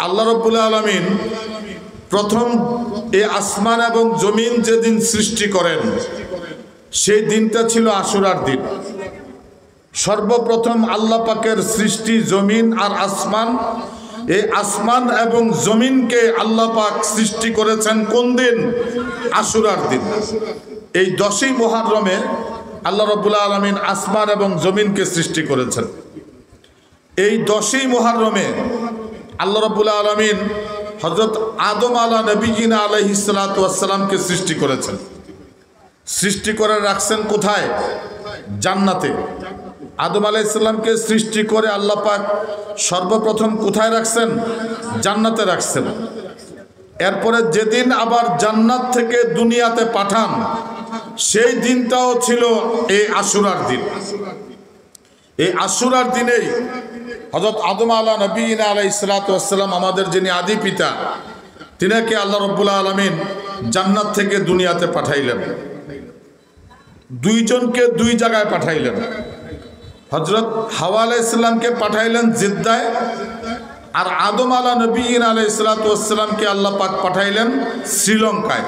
আল্লাহ রাব্বুল আলামিন প্রথম এই আসমান এবং জমিন যেদিন সৃষ্টি করেন সেই দিনটা ছিল আশুরার দিন। সর্বপ্রথম আল্লাহ পাকের সৃষ্টি জমিন আর আসমান। এই আসমান এবং জমিনকে আল্লাহ পাক সৃষ্টি করেছেন কোন দিন? আশুরার দিন। এই 10ই মুহররমে আল্লাহ রাব্বুল আলামিন আসমান এবং জমিনকে সৃষ্টি করেছেন। এই 10ই মুহররমে আল্লাহ রাব্বুল আলামিন হযরত আদম নবীনা আলাইহিস সালাতু ওয়াস সালামকে সৃষ্টি করেছেন। সৃষ্টি করে রাখছেন কোথায়? জান্নাতে। আদম আলাইহিস সালামকে সৃষ্টি করে আল্লাহ পাক সর্বপ্রথম কোথায় রাখছেন? জান্নাতে রাখছেন। এরপরে যেদিন আবার জান্নাত থেকে দুনিয়াতে পাঠান সেই দিনটাও ছিল এই আশুরার দিন। এই আশুরার দিনেই হযরত আদম নবীনা আলাইহিস সালাতু ওয়াস সালাম আমাদের যিনি আদি পিতা, তিনাকে আল্লাহ রাব্বুল আলামিন জান্নাত থেকে দুনিয়াতে পাঠাইলেন। দুইজনকে দুই জায়গায় পাঠাইলেন। হযরত হাওয়া আলাইহিস সালামকে পাঠাইলেন জিদ্দায়, আর আদম নবীনা আলাইহিস সালাতু ওয়াস সালামকে আল্লাহ পাক পাঠাইলেন শ্রীলঙ্কায়।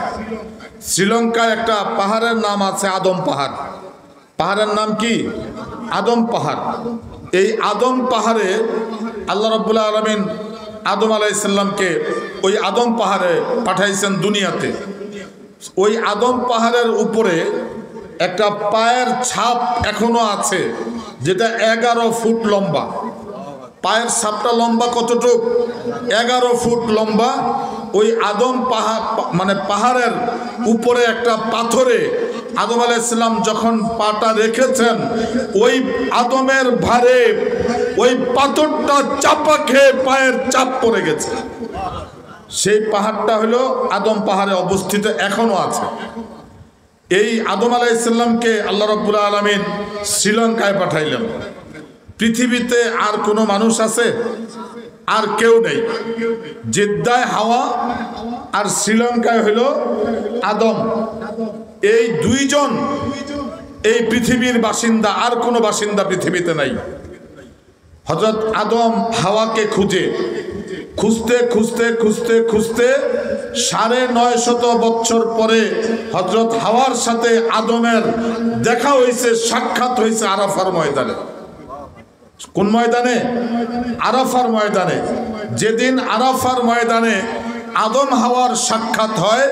শ্রীলঙ্কায় একটা পাহাড়ের নাম আছে আদম পাহাড়। পাহাড়ের নাম কি? আদম পাহাড়। এই আদম পাহাড়ে আল্লাহ রাব্বুল আলামিন আদম আলাইহিস সালামকে ওই আদম পাহাড়ে পাঠাইছেন দুনিয়াতে। ওই আদম পাহাড়ের উপরে একটা পায়ের ছাপ এখনো আছে, যেটা 11 ফুট লম্বা। পায়ের ছাপটা লম্বা কতটুক? 11 ফুট লম্বা। ওই আদম পাহাড় মানে পাহাড়ের উপরে একটা পাথরে আদম আলাইহিস সালাম যখন পাটা রেখেছেন, ওই আদমের ভারে ওই পাথরটা চাপা খেয়ে পায়ের চাপ পড়ে গেছে। সেই পাহাড়টা হলো আদম পাহাড়ে অবস্থিত, এখনো আছে। এই আদম আলাইহিস সালামকে আল্লাহ রাব্বুল আলামিন শ্রীলঙ্কায় পাঠাইলেন। পৃথিবীতে আর কোনো মানুষ আছে? আর কেউ নেই। জিদ্দায় হাওয়া আর শ্রীলঙ্কায় হইল আদম। এই দুইজন এই পৃথিবীর বাসিন্দা, আর কোনো বাসিন্দা পৃথিবীতে নাই। হযরত আদম হাওয়াকে খুঁজতে খুঁজতে 950 বছর পরে হযরত হাওয়ার সাথে আদমের দেখা হয়েছে, সাক্ষাৎ হয়েছে আরাফার ময়দানে। কোন ময়দানে? আরাফার ময়দানে। যেদিন আরাফার ময়দানে আদম হাওয়ার সাক্ষাৎ হয়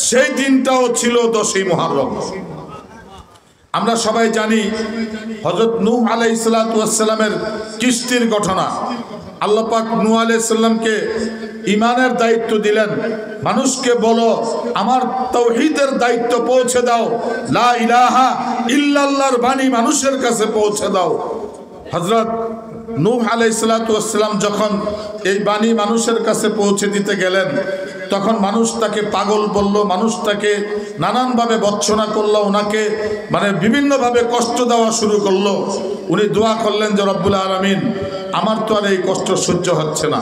সেই দিনটাও ছিল 10ই মুহররম। আমরা সবাই জানি হযরত নূহ আলাইহিস সালাতু ওয়াস সালামের কিস্তির ঘটনা। আল্লাহ পাক নূহ আলাইহিস সালামকে ঈমানের দায়িত্ব দিলেন, মানুষকে বলো আমার তাওহীদের দায়িত্ব পৌঁছে দাও, লা ইলাহা ইল্লাল্লাহর বাণী মানুষের কাছে পৌঁছে দাও। হযরত নূহ আলাইহিস সালাতু ওয়াস সালাম যখন এই বাণী মানুষের কাছে পৌঁছে দিতে গেলেন, তখন মানুষ তাকে পাগল বলল, মানুষ তাকে নানানভাবে ভৎসনা করলো, ওনাকে মানে বিভিন্নভাবে কষ্ট দেওয়া শুরু করলো। উনি দোয়া করলেন যে রব্বুল আলামিন, আমার তো আর এই কষ্ট সহ্য হচ্ছে না,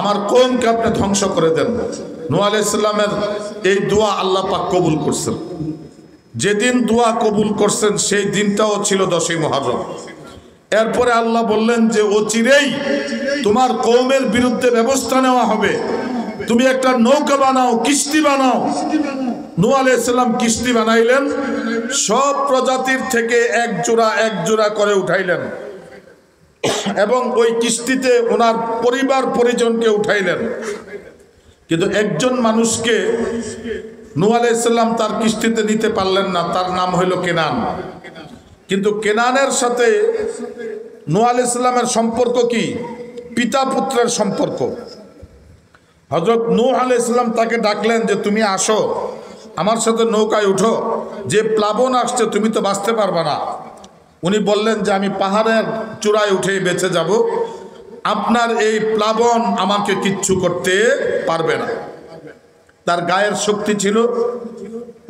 আমার কওমকে আপনি ধ্বংস করে দেন। নূহ আলাইহিস সালামের এই দোয়া আল্লাহ পাক কবুল করছেন। যেদিন দোয়া কবুল করছেন সেই দিনটাও ছিল 10ই মুহররম। এরপরে আল্লাহ বললেন যে অচিরেই তোমার কওমের বিরুদ্ধে ব্যবস্থা নেওয়া হবে, তুমি একটা নৌকা বানাও, কিস্তি বানাও। নূহ আলাইহিস সালাম কিস্তি বানাইলেন, সব প্রজাতির থেকে এক জোড়া করে উঠাইলেন এবং ওই কিস্তিতে ওনার পরিবার পরিজনকে উঠাইলেন। কিন্তু একজন মানুষকে নূহ আলাইহিস সালাম তার কিস্তিতে নিতে পারলেন না, তার নাম হইল কেনান। কিন্তু কেনানের সাথে নূহ আলাইহিস সালামের সম্পর্ক কি? পিতা পুত্রের সম্পর্ক। হযরত নূহ আলাইহিস সালাম তাকে ডাকলেন যে তুমি আসো, আমার সাথে নৌকায় উঠো, যে প্লাবন আসছে তুমি তো বাঁচতে পারবে না। উনি বললেন যে আমি পাহাড়ের চূড়ায় উঠে বেঁচে যাব, আপনার এই প্লাবন আমাকে কিচ্ছু করতে পারবে না। তার গায়ের শক্তি ছিল,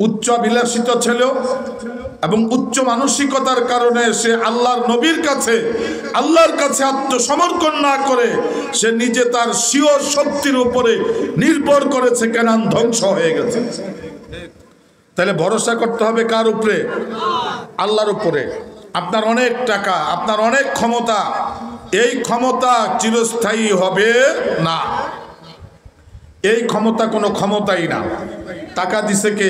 উচ্চ বিলাসিত ছিল এবং উচ্চ মানসিকতার কারণে সে আল্লাহর নবীর কাছে আত্মসমর্পণ না করে সে নিজে তার স্বীয় শক্তির উপরে নির্ভর করেছে। কেনান ধ্বংস হয়ে গেছে। তাহলে ভরসা করতে হবে কার উপরে? আল্লাহর উপরে। আপনার অনেক টাকা, আপনার অনেক ক্ষমতা, এই ক্ষমতা চিরস্থায়ী হবে না। এই ক্ষমতা কোনো ক্ষমতাই না। টাকা দিছে কে?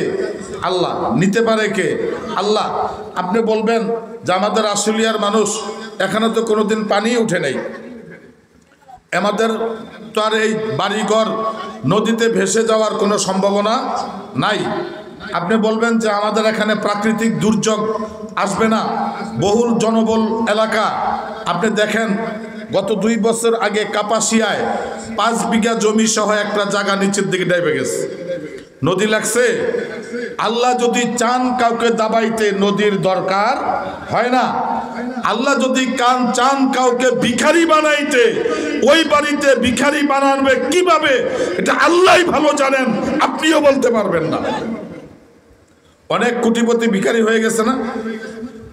আল্লাহ। নিতে পারে কে? আল্লাহ। আপনি বলবেন যে আমাদের আশুলিয়ার মানুষ, এখানে তো কোনোদিন পানি উঠে নেই, আমাদের তো আর এই বাড়িঘর নদীতে ভেসে যাওয়ার কোনো সম্ভাবনা নাই। আপনি বলবেন যে আমাদের এখানে প্রাকৃতিক দুর্যোগ আসবে না, বহুল জনবল এলাকা। আপনি দেখেন গত 2 বছর আগে কাপাসিয়ায় 5 বিঘা জমি সহ একটা জায়গা নিচের দিকে ডেবে গেছে, নদী লাগছে। আল্লাহ যদি চান কাউকে দাবাইতে, নদীর দরকার হয় না। আল্লাহ যদি চান কাউকে ভিখারি বানাইতে, ওই বাড়িতে ভিখারি বানাবে কিভাবে, এটা আল্লাহই ভালো জানেন, আপনিও বলতে পারবেন না। অনেক কোটিপতি ভিখারি হয়ে গেছে না?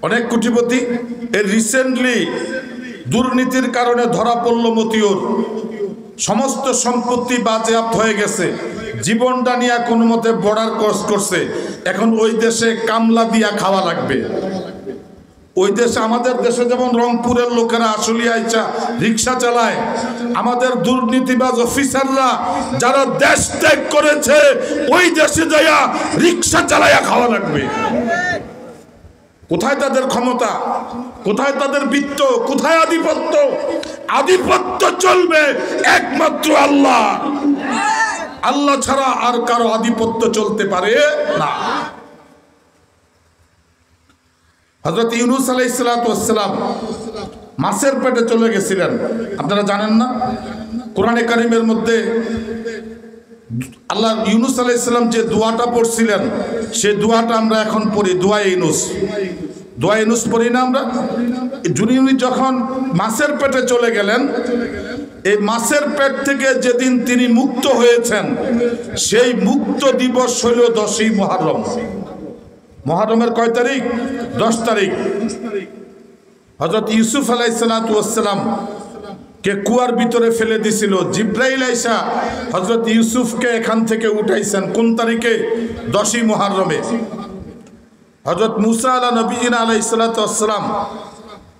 অনেক কোটিপতি। এই রিসেন্টলি দুর্নীতির কারণে ধরা পড়ল মতিউর, সমস্ত সম্পত্তি বাজেয়াপ্ত হয়ে গেছে, জীবনটা নিয়ে কোনো মতে বর্ডার ক্রস করছে, এখন ওই দেশে কামলা দিয়া খাওয়া লাগবে। ওই দেশে, আমাদের দেশে যেমন রংপুরের লোকেরা আসলে আইসা রিক্সা চালায়, আমাদের দুর্নীতিবাজ অফিসাররা যারা দেশ ত্যাগ করেছে ওই দেশে যাইয়া রিক্সা চালাইয়া খাওয়া লাগবে। কোথায় তাদের ক্ষমতা? কোথায় তাদের বিত্ত? কোথায় আধিপত্য? আধিপত্য চলবে একমাত্র আল্লাহ। আল্লাহ ছাড়া আর কারো আধিপত্য চলতে পারে না। হযরত ইউনূস আলাইহিস সালাম মাছের পেটে চলে গেছিলেন, আপনারা জানেন না? কোরআনে কারিমের মধ্যে আল্লাহ ইউনূস আলাইহিস সালাম যে দোয়াটা পড়ছিলেন, সেই দোয়াটা আমরা এখন পড়ি, দোয়া ইউনূস। দোয়া ইউনূস পড়ি না আমরা? উনি যখন মাছের পেটে চলে গেলেন, এই মাছের পেট থেকে যেদিন তিনি মুক্ত হয়েছেন, সেই মুক্ত দিবস হইল 10ই মুহররম। মুহররমের কয় তারিখ? 10 তারিখ। হযরত ইউসুফ আলাইহিস সালাম কে কুয়ার ভিতরে ফেলে দিছিল, জিব্রাইল আইসা হযরত ইউসুফকে এখান থেকে উঠাইছেন কোন তারিখে? 10ই মুহররমে। হযরত মুসা আলাইহিস সালাম,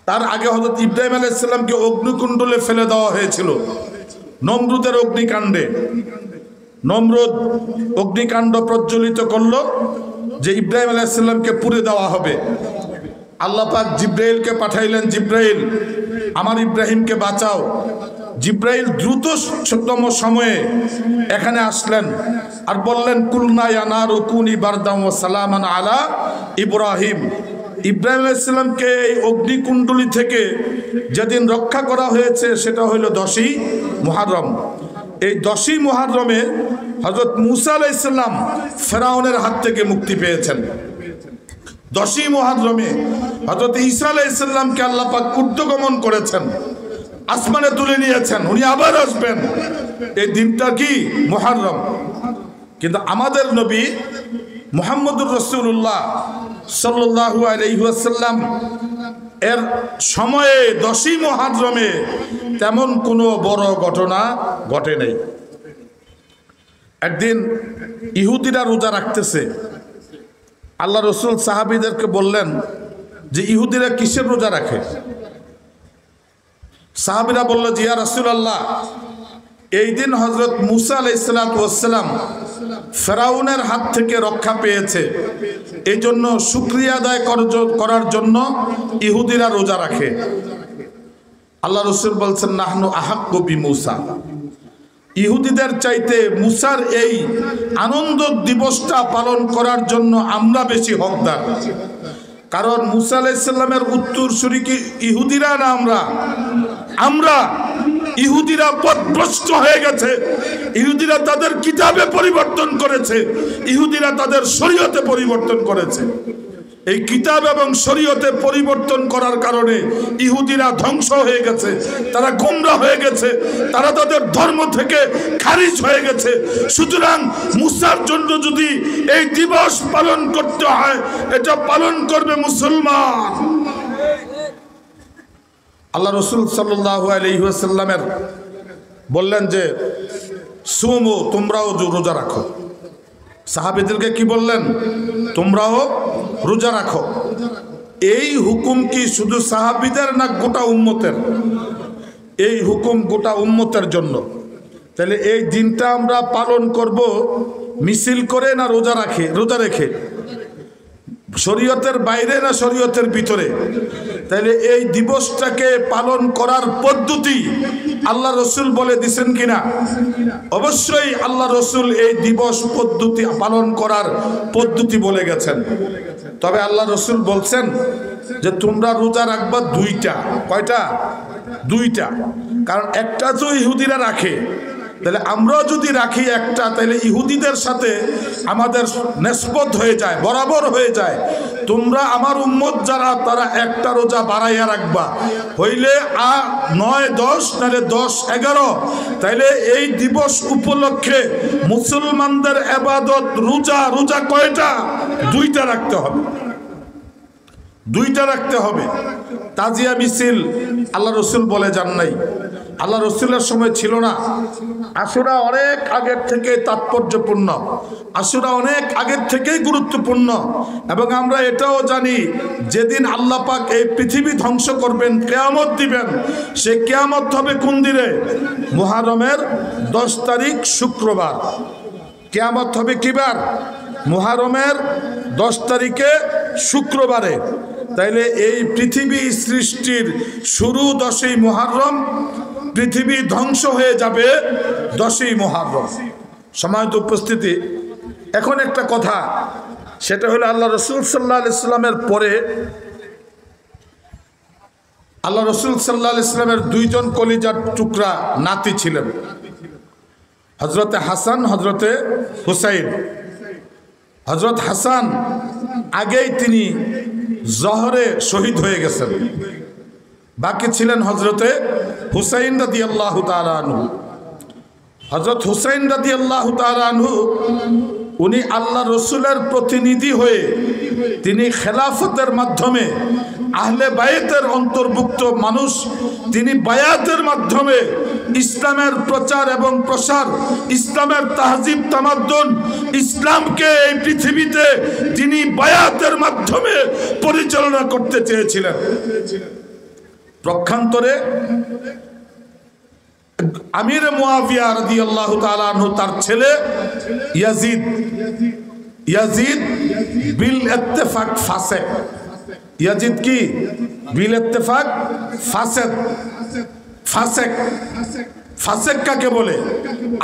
তার আগে হযরত ইব্রাহিম আলাইহিস সালামকে অগ্নিকুণ্ডলে ফেলে দেওয়া হয়েছিল নমরুদের অগ্নিকাণ্ডে। নমরুদ অগ্নিকাণ্ড প্রজ্বলিত করলো যে ইব্রাহিম আলাইহিস সালামকে পুড়ে দেওয়া হবে। আল্লাহ পাক জিব্রাইলকে পাঠাইলেন, জিব্রাইল আমার ইব্রাহিমকে বাঁচাও। জিব্রাইল দ্রুততম সময়ে এখানে আসলেন আর বললেন, কুলনা ইয়া নারু কুনি বারদাম ওয়া সালামান আলা ইব্রাহিম। ইব্রাহিম আলাইহিস সালামকে এই অগ্নিকুণ্ডলী থেকে যেদিন রক্ষা করা হয়েছে সেটা হইল 10ই মুহররম। এই 10ই মুহররমে হযরত মুসা আলাইহিস সালাম ফেরাউনের হাত থেকে মুক্তি পেয়েছেন। 10ই মুহররমে হযরত ঈসা আলাইহিস সালামকে আল্লাহ পাক ঊর্ধ্বগমন করেছেন, আসমানে তুলে নিয়েছেন, উনি আবার আসবেন। এই দিনটা কি? মুহররম। কিন্তু আমাদের নবী মুহাম্মদুর রাসূলুল্লাহ সাল্লাল্লাহু আলাইহি ওয়াসাল্লাম এর সময়ে 10ই মুহররমে তেমন কোনো বড় ঘটনা ঘটে নাই। একদিন ইহুদিরা রোজা রাখতেছে, আল্লাহ রসুল সাহাবীদেরকে বললেন যে ইহুদিরা কিসের রোজা রাখে? সাহাবীরা বলল যে ইয়া রাসূলুল্লাহ, এই দিন হযরত মুসা আলাইহিস সালাম ফেরাউনের হাত থেকে রক্ষা পেয়েছে, এই জন্য শুকরিয়া আদায় করার জন্য ইহুদিরা রোজা রাখে। আল্লাহ রসুল বলছেন, নাহনু আহাক্কু বিমূসা, ইহুদিদের চাইতে মুসার এই আনন্দ দিবসটা পালন করার জন্য আমরা বেশি হকদার। কারণ মুসা আলাইহিস সালামের উত্তরসূরি কি ইহুদিরা না আমরা? ইহুদিরা পথভ্রষ্ট হয়ে গেছে, ইহুদিরা তাদের কিতাবে পরিবর্তন করেছে, ইহুদিরা তাদের শরীয়তে পরিবর্তন করেছে। এই কিতাব এবং শরীয়তে পরিবর্তন করার কারণে ইহুদিরা ধ্বংস হয়ে গেছে, তারা গোমরা হয়ে গেছে, তারা তাদের ধর্ম থেকে খারিজ হয়ে গেছে। সুতরাং মুসার জন্য যদি এই দিবস পালন করতে হয়, এটা পালন করবে মুসলমান। আল্লাহ রসুল সাল্লাল্লাহু আলাইহি ওয়াসাল্লামের বললেন যে সুমু, তোমরাও রোজা রাখো। সাহাবীদেরকে কি বললেন? তোমরাও রোজা রাখো। এই হুকুম কি শুধু সাহাবীদের না গোটা উম্মতের? এই হুকুম গোটা উম্মতের জন্য। তাহলে এই দিনটা আমরা পালন করব মিছিল করে না রোজা রেখে, শরীয়তের বাইরে না শরীয়তের ভিতরে? তাহলে এই দিবসটাকে পালন করার পদ্ধতি আল্লাহ রসুল বলে দিছেন কিনা? অবশ্যই আল্লাহ রসুল এই দিবস পদ্ধতি পালন করার পদ্ধতি বলে গেছেন। তবে আল্লাহ রসুল বলছেন যে তোমরা রোজা রাখবা দুইটা। কয়টা? দুইটা। কারণ একটা তো ইহুদিরা রাখে, তাহলে আমরাও যদি রাখি একটা, তাহলে ইহুদিদের সাথে আমাদের নিসবত হয়ে যায়, বরাবর হয়ে যায়। তোমরা আমার উম্মত যারা, তারা একটা রোজা বাড়াইয়া রাখবা, হইলে 9-10 নাহলে 10-11। তাইলে এই দিবস উপলক্ষে মুসলমানদের ইবাদত রোজা কয়টা? দুইটা রাখতে হবে, দুইটা রাখতে হবে। তাজিয়া মিছিল আল্লাহ রসুল বলে যান নাই, আল্লাহ রসুলের সময় ছিল না। আশুরা অনেক আগের থেকে তাৎপর্যপূর্ণ, আশুরা অনেক আগের থেকেই গুরুত্বপূর্ণ। এবং আমরা এটাও জানি যেদিন আল্লাহ পাক এই পৃথিবী ধ্বংস করবেন, কিয়ামত দিবেন, সে কিয়ামত হবে কোন দিনে? মুহররমের 10 তারিখ শুক্রবার। কিয়ামত হবে কি বার? মুহররমের 10 তারিখে শুক্রবারে। তাইলে এই পৃথিবী সৃষ্টির শুরু 10ই মুহররম, পৃথিবী ধ্বংস হয়ে যাবে 10ই মুহররম। সম্মানিত উপস্থিতি, এখন একটা কথা, সেটা হলো আল্লাহ রসুল সাল্লাল্লাহু আলাইহি সাল্লামের পরে আল্লাহ রসুল সাল্লাল্লাহু আলাইহি সাল্লামের 2 জন কলিজার টুকরা নাতি ছিলেন, হযরতে হাসান, হযরতে হুসাইন। হযরত হাসান আগেই তিনি জহরে শহীদ হয়ে গেছেন, বাকি ছিলেন হযরতে হুসাইন রাদিয়াল্লাহু তাআলা আনহু। হযরত হুসাইন রাদিয়াল্লাহু তাআলা আনহু উনি আল্লাহ রসুলের প্রতিনিধি হয়ে তিনি খেলাফতের মাধ্যমে আহলে বায়াতের অন্তর্ভুক্ত মানুষ, তিনি বায়াতের মাধ্যমে ইসলামের প্রচার এবং প্রসার, ইসলামের তাহজিব তামাদ্দুন, ইসলামকে এই পৃথিবীতে তিনি বায়াতের মাধ্যমে পরিচালনা করতে চেয়েছিলেন। পক্ষান্তরে আমির মুয়াবিয়া রাদিয়াল্লাহু তাআলা আনহু তার ছেলে ইয়াজিদ বিল ইত্তেফাক ফাসেক। ইয়াজিদ কি? বিল ইত্তেফাক ফাসেক। ফাসেক কাকে বলে?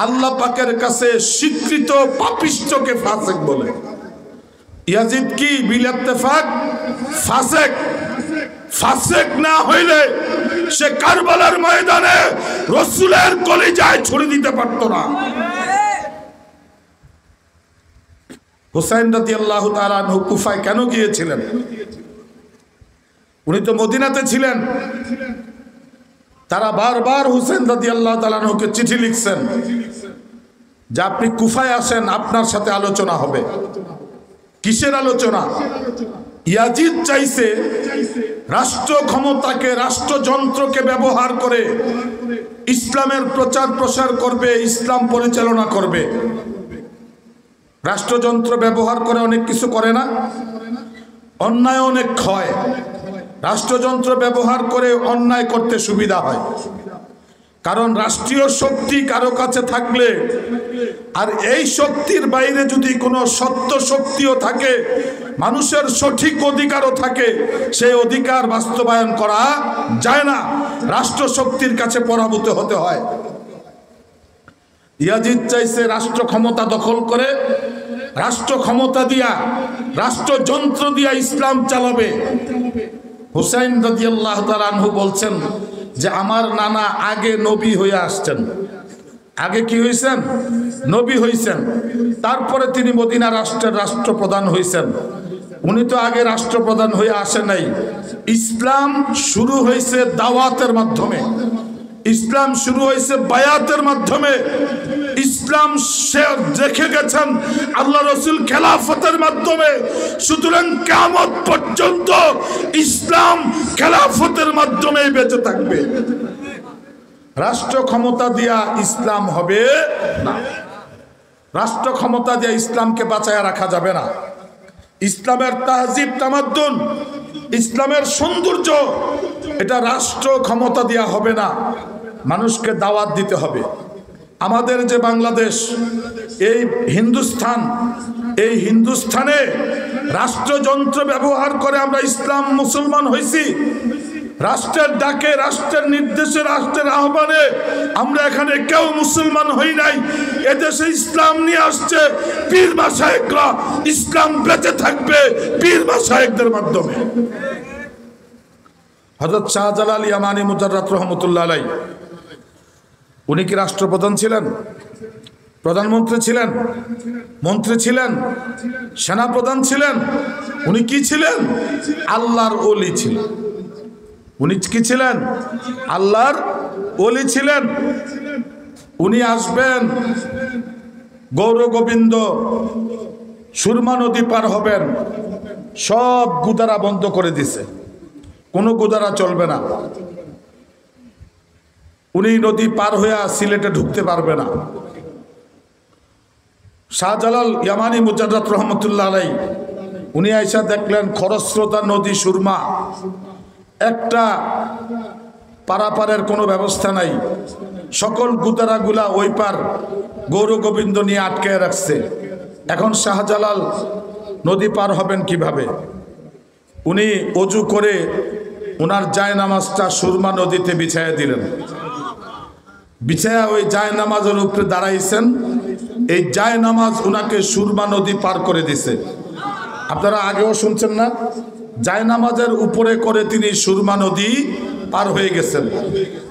আল্লাহ পাকের কাছে স্বীকৃত পাপিষ্ঠকে ফাসেক বলে। ইয়াজিদ কি? বিল ইত্তেফাক ফাসেক। ফাসেক না হইলে সে কারবালার ময়দানে রাসূলের কলিজায় ছুরি দিতে পারত না। হুসাইন রাদিয়াল্লাহু তাআলা আনহু কুফায় কেন গিয়েছিলেন? উনি তো মদিনাতে ছিলেন। তারা বারবার হুসাইন রাদিয়াল্লাহু তাআলা আনহুকে চিঠি লিখছেন যে আপনি কুফায় আসেন, আপনার সাথে আলোচনা হবে। কিসের আলোচনা? ইয়াজিদ চাইছে রাষ্ট্র ক্ষমতাকে, রাষ্ট্রযন্ত্রকে ব্যবহার করে ইসলামের প্রচার প্রসার করবে, ইসলাম পরিচালনা করবে। রাষ্ট্রযন্ত্র ব্যবহার করে অনেক কিছু করে না? অন্যায় অনেক হয়। রাষ্ট্রযন্ত্র ব্যবহার করে অন্যায় করতে সুবিধা হয়, কারণ রাষ্ট্রীয় শক্তি কারো কাছে থাকলে, আর এই শক্তির বাইরে যদি কোনো সত্য শক্তিও থাকে, মানুষের সঠিক অধিকারও থাকে, সেই অধিকার বাস্তবায়ন করা যায় না, রাষ্ট্র শক্তির কাছে পরাভূত হতে হয়। ইয়াজিদ চাইছে রাষ্ট্র ক্ষমতা দখল করে, রাষ্ট্র ক্ষমতা দিয়া, রাষ্ট্রযন্ত্র দিয়া ইসলাম চালাবে। হুসাইন রাদিয়াল্লাহু তাআলা আনহু বলছেন যে আমার নানা আগে নবী হয়ে আসছেন। আগে কি হয়েছেন? নবী হয়েছেন। তারপরে তিনি মদিনা রাষ্ট্রের রাষ্ট্রপ্রধান হয়েছেন। উনি তো আগে রাষ্ট্রপ্রধান হয়ে আসে নাই। ইসলাম শুরু হয়েছে দাওয়াতের মাধ্যমে, ইসলাম শুরু হয়েছে বায়াতের মাধ্যমে। ইসলাম সে দেখে গেছেন আল্লাহ রসুল খেলাফতের মাধ্যমে। সুতরাং কিয়ামত পর্যন্ত ইসলাম খেলাফতের মাধ্যমে বেঁচে থাকবে। রাষ্ট্র ক্ষমতা দিয়া ইসলাম হবে না, রাষ্ট্র ক্ষমতা দিয়া ইসলামকে বাঁচায়া রাখা যাবে না। ইসলামের তাহজিব তামাদ্দুন, ইসলামের সৌন্দর্য, এটা রাষ্ট্র ক্ষমতা দিয়া হবে না। মানুষকে দাওয়াত দিতে হবে, আমাদের যে বাংলাদেশ, এই হিন্দুস্তান, এই হিন্দুস্তানে রাষ্ট্রযন্ত্র ব্যবহার করে আমরা ইসলাম মুসলমান হয়েছি। রাষ্ট্রের ডাকে, রাষ্ট্রের নির্দেশে, রাষ্ট্রের আহ্বানে আমরা এখানে কেউ মুসলমান হই নাই। এদেশে ইসলাম নিয়ে আসছে পীর মাশায়েখরা। ইসলাম বেঁচে থাকবে পীর মাশায়েখদের মাধ্যমে। হযরত শাহজালাল ইয়ামানি মুজাররদ রহমতুল্লাহ আলাইহি, উনি কি রাষ্ট্রপ্রধান ছিলেন? প্রধানমন্ত্রী ছিলেন? মন্ত্রী ছিলেন? সেনাপ্রধান ছিলেন? উনি কি ছিলেন? আল্লাহর ওলি ছিলেন। উনি কি ছিলেন? আল্লাহর ওলি ছিলেন। উনি আসবেন, গৌর গোবিন্দ সুরমা নদী পার হবেন, সব গুদারা বন্ধ করে দিছে, কোনো গুদারা চলবে না। উনি নদী পার হইয়া সিলেটে ঢুকতে পারবে না। শাহজালাল ইয়ামানি মুজাররদ রহমতুল্লাহ আলাইহি উনি আইসা দেখলেন খরস্রোতা নদী সুরমা, একটা পারাপারের কোনো ব্যবস্থা নাই, সকল গুদারাগুলা ওই পার গৌর গোবিন্দ নিয়ে আটকে রাখছে। এখন শাহজালাল নদী পার হবেন কিভাবে? উনি অজু করে ওনার জায়নামাজটা সুরমা নদীতে বিছাইয়া দিলেন। বিছায়া ওই জায়নামাজের উপরে দাঁড়াইছেন। এই জায়নামাজ উনাকে সুরমা নদী পার করে দিছে। আপনারা আগেও শুনছেন না? জায়নামাজের উপরে করে তিনি সুরমা নদী পার হয়ে গেছেন।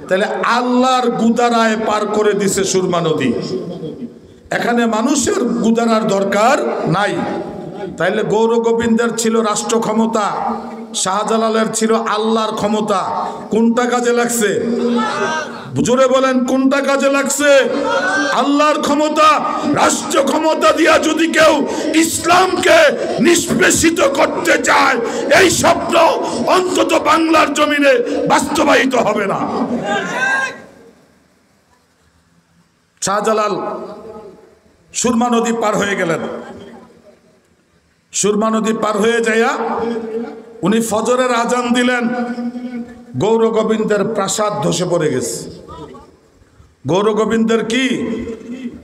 তাহলে আল্লাহর গুদারায় পার করে দিছে সুরমা নদী। এখানে মানুষের গুদারার দরকার নাই। তাইলে গৌর গোবিন্দের ছিল রাষ্ট্র ক্ষমতা, শাহজালালের ছিল আল্লাহর ক্ষমতা। কোনটা কাজে লাগছে? জোরে বলেন, কোনটা কাজে লাগছে? আল্লাহর ক্ষমতা। রাষ্ট্র ক্ষমতা দিয়া যদি কেউ ইসলামকে নিষ্পেষিত করতে চায়, এই স্বপ্ন অন্তত বাংলার জমিনে বাস্তবায়িত হবে না। শাহজালাল সুরমা নদী পার হয়ে গেলেন। সুরমা নদী পার হয়ে যাইয়া উনি ফজরের আজান দিলেন। গৌর গোবিন্দের প্রাসাদ ধসে পড়ে গেছে। গৌর গোবিন্দের কি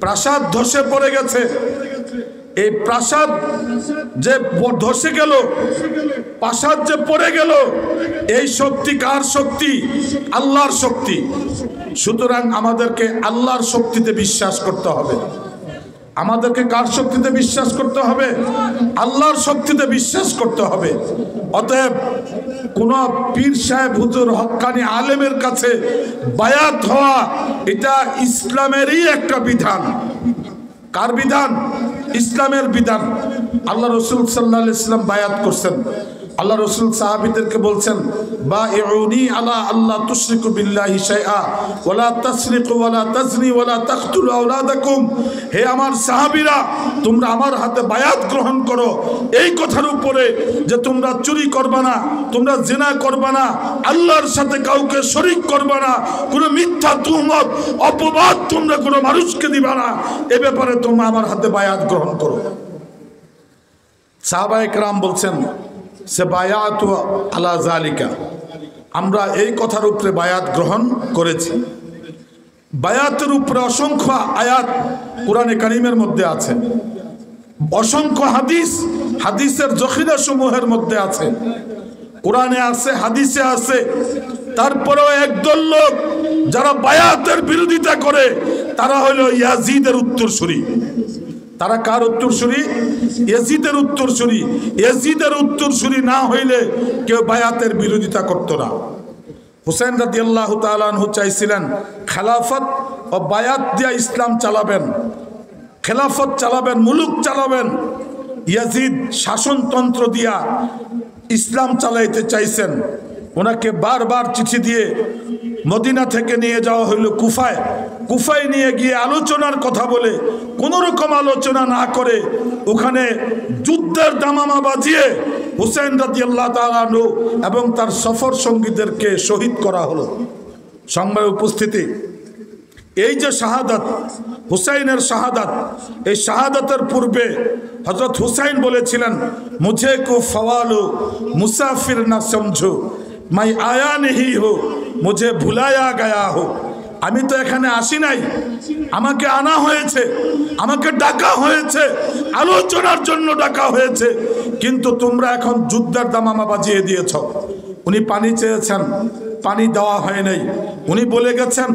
প্রাসাদ ধসে পড়ে গেছে। এই প্রাসাদ যে ধসে গেল, প্রাসাদ যে পড়ে গেল, এই শক্তি কার শক্তি? আল্লাহর শক্তি। সুতরাং আমাদেরকে আল্লাহর শক্তিতে বিশ্বাস করতে হবে। আমাদেরকে কার শক্তিতে বিশ্বাস করতে হবে? আল্লাহর শক্তিতে বিশ্বাস করতে হবে। অতএব কোন পীর সাহেব হুজুর হক্কানি আলেমের কাছে বায়াত হওয়া এটা ইসলামেরই একটা বিধান। কার বিধান? ইসলামের বিধান। আল্লাহ রসুল সাল্লাল্লাহু আলাইহি ওয়াসাল্লাম বায়াত করছেন। আল্লাহ রসুল সাহাবীদেরকে বলছেন, বাইউনি আলা আল্লাহ তুশরিকু বিল্লাহি শাইআ ওয়ালা তাসরিকু ওয়ালা তাজনি ওয়ালা তাকতুলু আওলাদাকুম। হে আমার সাহাবীরা, তোমরা আমার হাতে বায়াত গ্রহণ করো এই কথার উপরে যে তোমরা চুরি করবা না, তোমরা জিনা করবা না, আল্লাহর সাথে কাউকে শরীক করবা না, কোনো মিথ্যা তুহমত অপবাদ তোমরা কোনো মানুষকে দিবা না। এ ব্যাপারে তোমরা আমার হাতে বায়াত গ্রহণ করো। সাহাবায়ে কেরাম বলছেন, সে বায়াত আলা জালিকা, আমরা এই কথার উপরে বায়াত গ্রহণ করেছি। বায়াতের উপরে অসংখ্য আয়াত কোরআনে কারীমের মধ্যে আছে, অসংখ্য হাদিস, হাদিসের জখিরা সমূহের মধ্যে আছে। কোরআনে আছে, হাদিসে আছে। তারপরেও একদল লোক যারা বায়াতের বিরোধিতা করে, তারা হলো ইয়াজিদের উত্তরসূরি। তারা কার উত্তরসূরি? ইয়াজিদের উত্তরসূরি। ইয়াজিদের উত্তরসূরি না হইলে কেউ বায়াতের বিরোধিতা করত না। হুসাইন রাদিয়াল্লাহু তাআলা আনহু চাইছিলেন খেলাফত ও বায়াত দিয়া ইসলাম চালাবেন, খেলাফত চালাবেন, মুলুক চালাবেন। ইয়াজিদ শাসনতন্ত্র দিয়া ইসলাম চালাইতে চাইছেন। ওনাকে বারবার চিঠি দিয়ে মদিনা থেকে নিয়ে যাওয়া হইল কুফায়। কুফায় নিয়ে গিয়ে আলোচনার কথা বলে কোনো রকম আলোচনা না করে ওখানে যুদ্ধের দামামা বাজিয়ে হুসাইন রাদিয়াল্লাহু তাআলা আনহু এবং তার সফর সঙ্গীদেরকে শহীদ করা হলো। সংবাদ উপস্থিতি, এই যে শাহাদাত, হুসাইনের শাহাদাত, এই শাহাদাতের পূর্বে হযরত হুসাইন বলেছিলেন, মুঝে কো ফওয়ালো মুসাফির না সমঝো, मैं आया नहीं हो मुझे भुलाया गया हो। আমি তো এখানে আসি নাই, আমাকে আনা হয়েছে, আমাকে ডাকা হয়েছে, আলোচনার জন্য ডাকা হয়েছে, কিন্তু তোমরা এখন যুদ্ধের দামামা বাজিয়ে দিয়েছ। উনি পানি চেয়েছেন, পানি দেওয়া হয় নাই। উনি বলে গেছেন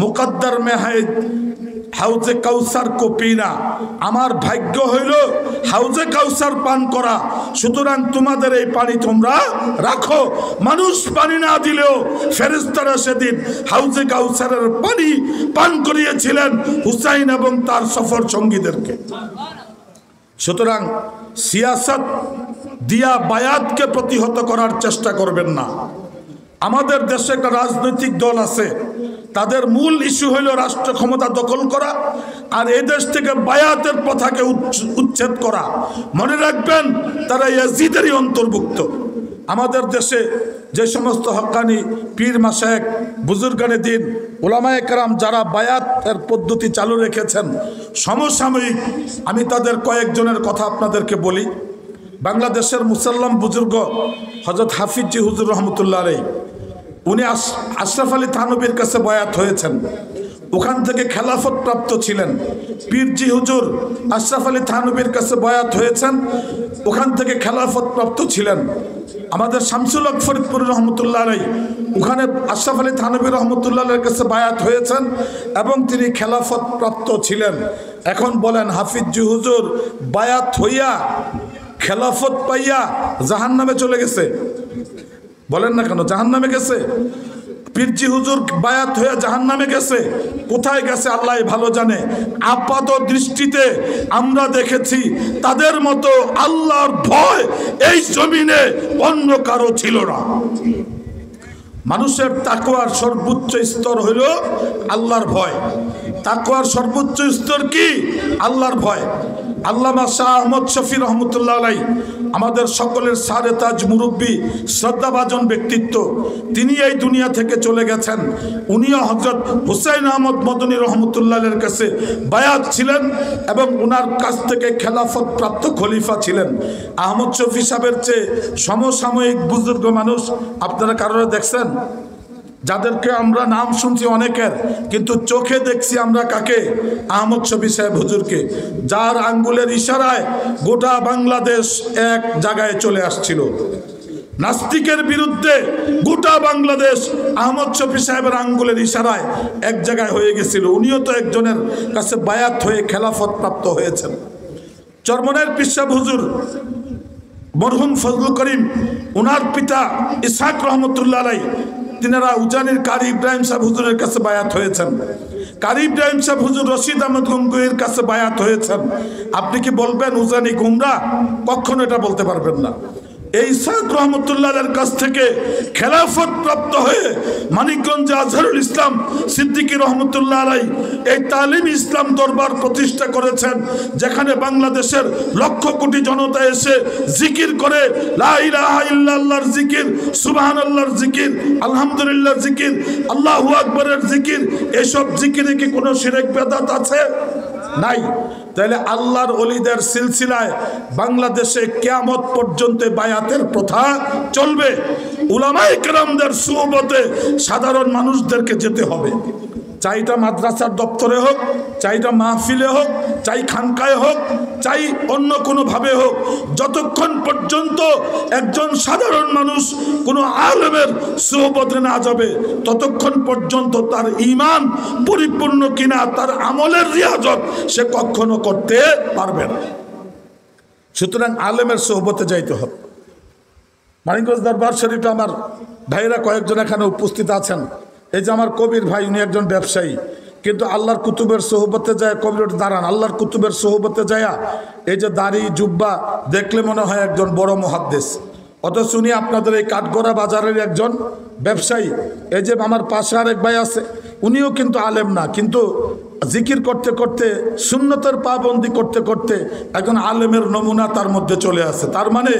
মুকদ্দর মে হ্যায় হাউজে কাউসার কো পিনা, আমার ভাগ্য হইল হাউজে কাউসার পান করা, সুতরাং তোমাদের এই পানি তোমরা রাখো। মানুষ পানি না দিলেও ফেরেশতারা সেদিন হাউজে কাউসারের পানি পান করিয়েছিলেন হুসাইন এবং তার সফর সঙ্গীদেরকে। সুতরাং সিয়াসত দিয়া বায়াতকে প্রতিহত করার চেষ্টা করবেন না। আমাদের দেশে একটা রাজনৈতিক দল আছে, তাদের মূল ইস্যু হইল রাষ্ট্র ক্ষমতা দখল করা আর এই দেশ থেকে বায়াতের প্রথাকে উচ্ছেদ করা। মনে রাখবেন তারা ইয়াজিদেরই অন্তর্ভুক্ত। আমাদের দেশে যে সমস্ত হক্কানি পীর মাশায়েখ বুজুর্গানে দিন উলামায়ে কেরাম যারা বায়াতের পদ্ধতি চালু রেখেছেন, সমসাময়িক আমি তাদের কয়েকজনের কথা আপনাদেরকে বলি। বাংলাদেশের মুসল্লাম বুজুর্গ হযরত হাফিজি হুজুর রহমতুল্লাহ আলাইহি, উনি আশরাফ আলী থানবীর কাছে বয়াত হয়েছেন, ওখান থেকে খেলাফত প্রাপ্ত ছিলেন। পীরজি হুজুর আশরাফ আলী থানবীর কাছে বয়াত হয়েছেন, ওখান থেকে খেলাফত প্রাপ্ত ছিলেন। আমাদের শামসুল হক ফরিদপুর রহমতুল্লাহ আলাইহি, ওখানে আশরাফ আলী থানবী রহমতুল্লাহ আলাইহির কাছে বায়াত হয়েছেন এবং তিনি খেলাফত প্রাপ্ত ছিলেন। এখন বলেন হাফিজি হুজুর বায়াত হইয়া খেলাফত পাইয়া জাহান্নামে চলে গেছে? বলেন না কেন জাহান্নামে গেছে? পীরজি হুজুর বায়াত হয়ে জাহান্নামে গেছে? কোথায় গেছে আল্লাহ ভালো জানে। আপাত দৃষ্টিতে আমরা দেখেছি তাদের মতো আল্লাহর ভয় এই জমিনে অন্য কারো ছিল না। মানুষের তাকওয়ার সর্বোচ্চ স্তর হইল আল্লাহর ভয়। তাকওয়ার সর্বোচ্চ স্তর কি? আল্লাহর ভয়। আল্লামা শাহ আহমদ শফি রহমতুল্লাহ আলাইহি আমাদের সকলের সারে তাজ মুরব্বী শ্রদ্ধাভাজন ব্যক্তিত্ব, তিনি এই দুনিয়া থেকে চলে গেছেন। উনিও হযরত হুসাইন আহমদ মদনী রহমতুল্লাহ এর কাছে বায়াত ছিলেন এবং ওনার কাছ থেকে খেলাফত প্রাপ্ত খলিফা ছিলেন। আহমদ শফি সাহেবের চেয়ে সমসাময়িক বুজুর্গ মানুষ আপনারা কারোর দেখছেন? যাদেরকে আমরা নাম শুনছি অনেকের, কিন্তু চোখে দেখছি আমরা কাকে? আহমদ শফি সাহেব হুজুরকে, যার আঙ্গুলের ইশারায় গোটা বাংলাদেশ এক জায়গায় চলে আসছিল। নাস্তিকের বিরুদ্ধে গোটা বাংলাদেশ আহমদ শফি সাহেবের আঙ্গুলের ইশারায় এক জায়গায় হয়ে গেছিল। উনিও তো একজনের কাছে বায়াত হয়ে খেলাফত প্রাপ্ত হয়েছেন। চরমনের পীর সাহেব হুজুর মরহুম ফজলুল করিম, ওনার পিতা ইসহাক রহমতুল্লাহ আলাইহি, তিনারা উজানির কারি ইব্রাহিম সাহেব হুজুরের কাছে বায়াত হয়েছেন। কারি ইব্রাহিম সাহেব হুজুর রশিদ আহমদ গঙ্গুহির কাছে বায়াত হয়েছেন। আপনি কি বলবেন উজানি গুমরা? কখনো এটা বলতে পারবেন না। এই ইসহাক রহমতুল্লাহের কাছ থেকে খেলাফত প্রাপ্ত হয়ে মানিকগঞ্জে আজহারুল ইসলাম সিদ্দিকী রহমতুল্লাহ আলাইহি এই তালিম ইসলাম দরবার প্রতিষ্ঠা করেছেন, যেখানে বাংলাদেশের লক্ষ কোটি জনতা এসে জিকির করে, লা ইলাহা ইল্লাল্লাহর জিকির, সুবহানাল্লাহর জিকির, আলহামদুলিল্লাহর জিকির, আল্লাহু আকবরের জিকির। এসব জিকিরে কি কোনো শিরক বিদআত আছে? নাই। তাহলে আল্লাহর ওলিদের সিলসিলায় বাংলাদেশে কিয়ামত পর্যন্ত বায়াতের প্রথা চলবে। উলামায়ে কেরামদের সুহবতে সাধারণ মানুষদেরকে যেতে হবে, চাইটা মাদ্রাসার দপ্তরে হোক, চাইটা মাহফিলে হোক, চাই খানকায় হোক, চাই অন্য কোনোভাবে হোক, যতক্ষণ পর্যন্ত একজন সাধারণ মানুষ কোনো আলেমের সুহবতে না যাবে ততক্ষণ পর্যন্ত তার ঈমান পরিপূর্ণ কিনা, তার আমলের রিয়াজত সে কখনো করতে পারবে না। সুতরাং আলেমের সুহবতে যাইতে হবে। মানিকগঞ্জ দরবার শরীফে আমার ভাইরা কয়েকজন এখানে উপস্থিত আছেন। এই যে আমার কবির ভাই, উনি একজন ব্যবসায়ী, কিন্তু আল্লাহর কুতুবের সোহবতে যায়, কবির দাঁড়ান, আল্লাহর কুতুবের সোহবতে যায় এই যে দাড়ি জুব্বা দেখলে মনে হয় একজন বড় মুহাদ্দিস, অথচ উনি আপনাদের এই কাঠগড়া বাজারের একজন ব্যবসায়ী। এই যে আমার পাশে আরেক ভাই আছে, উনিও কিন্তু আলেম না, কিন্তু জিকির করতে করতে সুন্নতের পাবন্দি করতে করতে একজন আলেমের নমুনা তার মধ্যে চলে আসে। তার মানে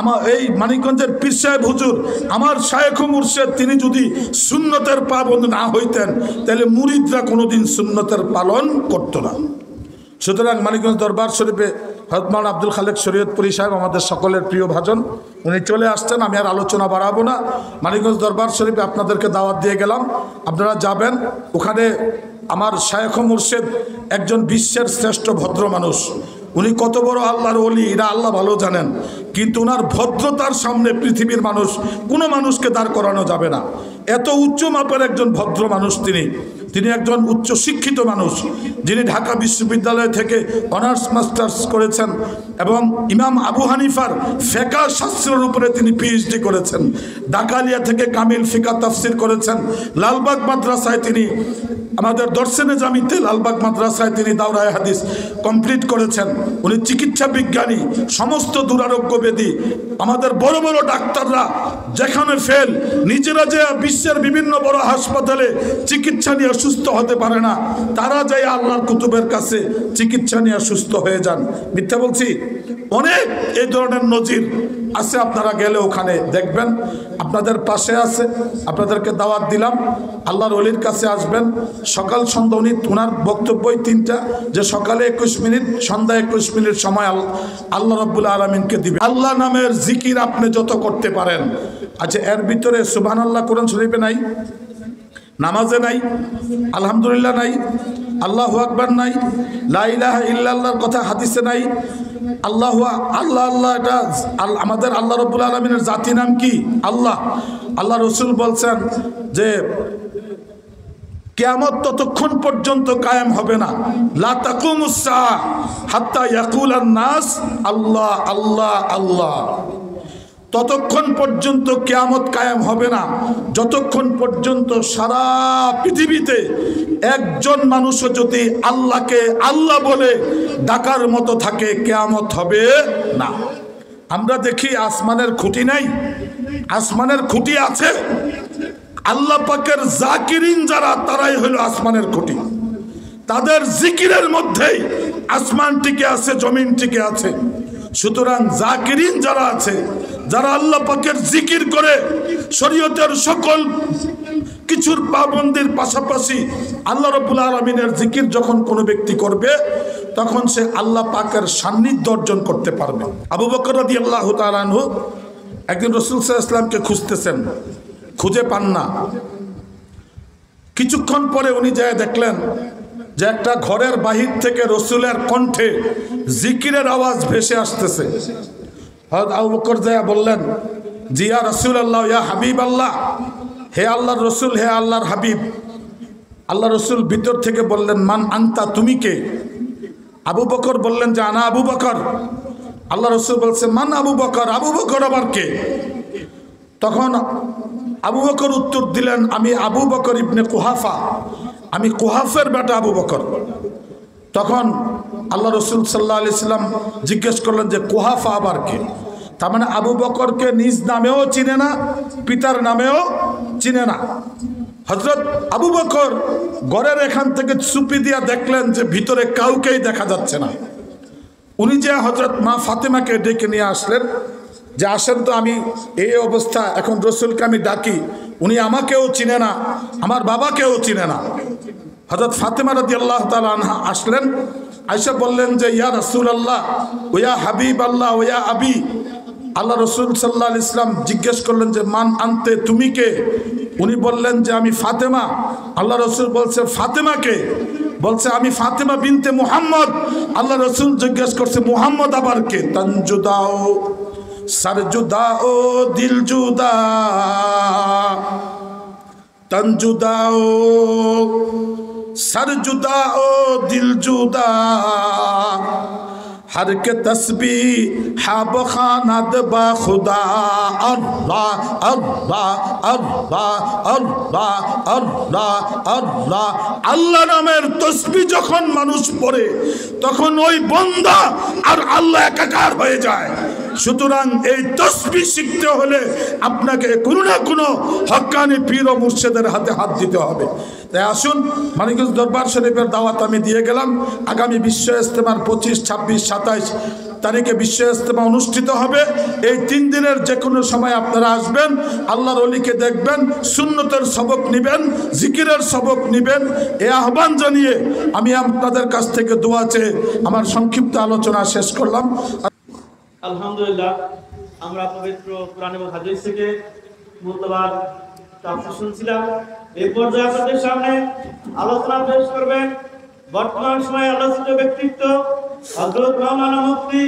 আমার এই মানিকগঞ্জের পীর সাহেব হুজুর, আমার শায়েখ মুর্শেদ, তিনি যদি সুন্নতের পাবন্দি না হইতেন তাহলে মুরিদরা কোনোদিন সুন্নতের পালন করতো না। সুতরাং মানিকগঞ্জ দরবার শরীফে হযরত মাওলানা আব্দুল খালেক শরীয়তপুরী সাহেব আমাদের সকলের প্রিয় ভাজন, উনি চলে আসছেন। আমি আর আলোচনা বাড়াবো না। মানিকগঞ্জ দরবার শরীফে আপনাদেরকে দাওয়াত দিয়ে গেলাম, আপনারা যাবেন। ওখানে আমার শায়খ মুর্শিদ একজন বিশ্বের শ্রেষ্ঠ ভদ্র মানুষ। উনি কত বড় আল্লাহর ওলি এরা আল্লাহ ভালো জানেন, কিন্তু ওনার ভদ্রতার সামনে পৃথিবীর মানুষ কোনো মানুষকে দাঁড় করানো যাবে না। এত উচ্চ মাপের একজন ভদ্র মানুষ তিনি একজন উচ্চ শিক্ষিত মানুষ, যিনি ঢাকা বিশ্ববিদ্যালয় থেকে অনার্স মাস্টার্স করেছেন এবং ইমাম আবু হানিফার ফিকহ শাস্ত্রের উপরে তিনি পিএইচডি করেছেন। ডাকালিয়া থেকে কামিল ফিকহ তাফসির করেছেন। লালবাগ মাদ্রাসায় তিনি আমাদের দর্শনে জামিতে লালবাগ মাদ্রাসায় তিনি দাওরায়ে হাদিস কমপ্লিট করেছেন। উনি চিকিৎসা বিজ্ঞানী, সমস্ত দুরারোগ্য ব্যাধি আমাদের বড় বড় ডাক্তাররা যেখানে ফেল, নিজেরা যে বিশ্বের বিভিন্ন বড় হাসপাতালে চিকিৎসা নিয়ে সুস্থ হতে পারে না, তারা যায় আল্লাহর কুতুবের কাছে চিকিৎসা নিয়ে সুস্থ হয়ে যান। মিথ্যা বলছি? অনেক এই ধরনের নজির আছে, আপনারা গেলে ওখানে দেখবেন। আপনাদের পাশে আছে, আপনাদেরকে দাওয়াত দিলাম, আল্লাহর ওলির কাছে আসবেন। সকাল সন্ধ্যা উনি ওনার বক্তব্যই তিনটা, যে সকালে 21 মিনিট, সন্ধ্যা 21 মিনিট সময় আল্লাহ রাব্বুল আলামিনকে দিবে। আল্লাহ নামের জিকির আপনি যত করতে পারেন। আচ্ছা, এর ভিতরে সুবহানাল্লাহ কোরআন শরীফে নাই, নামাজে নাই, আলহামদুলিল্লাহ নাই, আল্লাহু আকবার নাই, লা ইলাহা ইল্লাল্লাহর কথা হাদিসে নাই। আল্লাহ আল্লাহ এটা আমাদের আল্লাহ রাব্বুল আলামিনের জাতি নাম কি? আল্লাহ। আল্লাহ রসুল বলছেন যে কিয়ামত ততক্ষণ পর্যন্ত কায়েম হবে না, লা তাকুমুস সাআ হাত্তা ইয়াকুলান নাস আল্লাহ আল্লাহ আল্লাহ। ততক্ষণ পর্যন্ত কিয়ামত কায়েম হবে না যতক্ষণ পর্যন্ত সারা পৃথিবীতে একজন মানুষও যদি আল্লাহকে আল্লাহ বলে ডাকার মতো থাকে, কিয়ামত হবে না। আমরা দেখি আসমানের খুঁটি নাই, আসমানের খুঁটি আছে। আল্লাহ পাকের জাকিরিন যারা, তারাই হলো আসমানের খুঁটি। তাদের জিকিরের মধ্যেই আসমান টিকে আছে, জমিন টিকে আছে। সুতরাং জাকিরিন যারা আছে, যারা আল্লাহ পাকের জিকির করে, শরীয়তের সকল কিছুর পাবন্দির পাশাপাশি আল্লাহ রাব্বুল আলামিনের জিকির যখন কোনো ব্যক্তি করবে, তখন সে আল্লাহ পাকের সান্নিধ্য অর্জন করতে পারবে। আবু বকর রাদিয়াল্লাহু তাআলা আনহু একদিন রাসূল সাল্লাল্লাহু আলাইহি ওয়াসাল্লামকে খুঁজতেছেন, খুঁজে পান না। কিছুক্ষণ পরে উনি যায় দেখলেন যে একটা ঘরের বাহির থেকে রসুলের কণ্ঠে জিকিরের আওয়াজ ভেসে আসতেছে। হযরত আবু বকর যায় বললেন, জি ইয়া রাসূলুল্লাহ, ইয়া হাবিবাল্লাহ, হে আল্লাহর রসুল, হে আল্লাহর হাবিব। আল্লাহ রসুল ভিতর থেকে বললেন, মান আনতা, তুমি কে? আবু বকর বললেন যে আনা আবু বকর। আল্লাহ রসুল বলছে, মান আবু বকর? আবু বকর আবার কে? তখন আবু বকর উত্তর দিলেন, আমি আবু বকর ইবনে কুহাফা, আমি কুহাফের বেটা আবু বকর। তখন আল্লাহ রসুল সাল্লাল্লাহু আলাইহি সাল্লাম জিজ্ঞেস করলেন যে কুহাফা আবার কে? তার মানে আবু বকরকে নিজ নামেও চিনে না, পিতার নামেও চিনে না। হযরত আবু বকর ঘরের এখান থেকে চুপি দিয়া দেখলেন যে ভিতরে কাউকেই দেখা যাচ্ছে না। উনি যে হযরত মা ফাতেমাকে ডেকে নিয়ে আসলেন, যে আসেন তো, আমি এই অবস্থা, এখন রসুলকে আমি ডাকি, উনি আমাকেও চিনে না, আমার বাবাকেও চিনে না। হযরত ফাতেমা রাদিয়াল্লাহু তাআলা আনহা আসলেন, আয়েশা বললেন যে ইয়া রাসূলুল্লাহ, ওয়া হাবিবাল্লাহ, ওয়া আবি। আল্লাহ রসুল সাল্লাল্লাহু আলাইহি ওয়াসাল্লাম জিজ্ঞেস করলেন যে মান আনতে, তুমি কে? উনি বললেন যে আমি ফাতেমা। আল্লাহ রসুল বলছে ফাতেমাকে? বলছে আমি ফাতেমা বিনতে মুহাম্মদ। আল্লাহ রসুল জিজ্ঞেস করছে মুহাম্মদ আবার কে? তঞ্জুদাও সরজুদাও দিলজুদা, তঞ্জুদাও সরজুদাও দিলজুদা, हर के तस्बीह बखानत बा खुदा। अल्लाह अल्लाह अल्लाह अल्लाह अल्लाह अल्लाह। আল্লাহ নামের তসবিহ যখন মানুষ পড়ে, তখন ওই বান্দা আর আল্লাহ একাকার হয়ে যায়। সুতরাং এই তাসবিহ শিখতে হলে আপনাকে কোনো না কোনো হক্কানি পীর ও মুর্শিদের হাতে হাত দিতে হবে। তাই আসুন, মানিকগঞ্জ দরবার শরীফের দাওয়াত আমি দিয়ে গেলাম। আগামী বিশ্ব ইজতেমার 25, 26, 27 তারিখে বিশ্ব ইজতেমা অনুষ্ঠিত হবে। এই 3 দিনের যে কোনো সময় আপনারা আসবেন, আল্লাহর ওলিকে দেখবেন, সুন্নতের সবক নেবেন, জিকিরের সবক নেবেন। এই আহ্বান জানিয়ে আমি আপনাদের কাছ থেকে দোয়া চেয়ে আমার সংক্ষিপ্ত আলোচনা শেষ করলাম। আলহামদুলিল্লাহ, আমরা পবিত্র কোরআন এবং হাদিস থেকে মূল্যবান তাফসীর শুনছিলাম। এই পর্যায়ে আপনাদের সামনে আলোচনা পেশ করবেন বর্তমান সময়ে আলোচিত ব্যক্তিত্ব হযরত মাওলানা মুফতি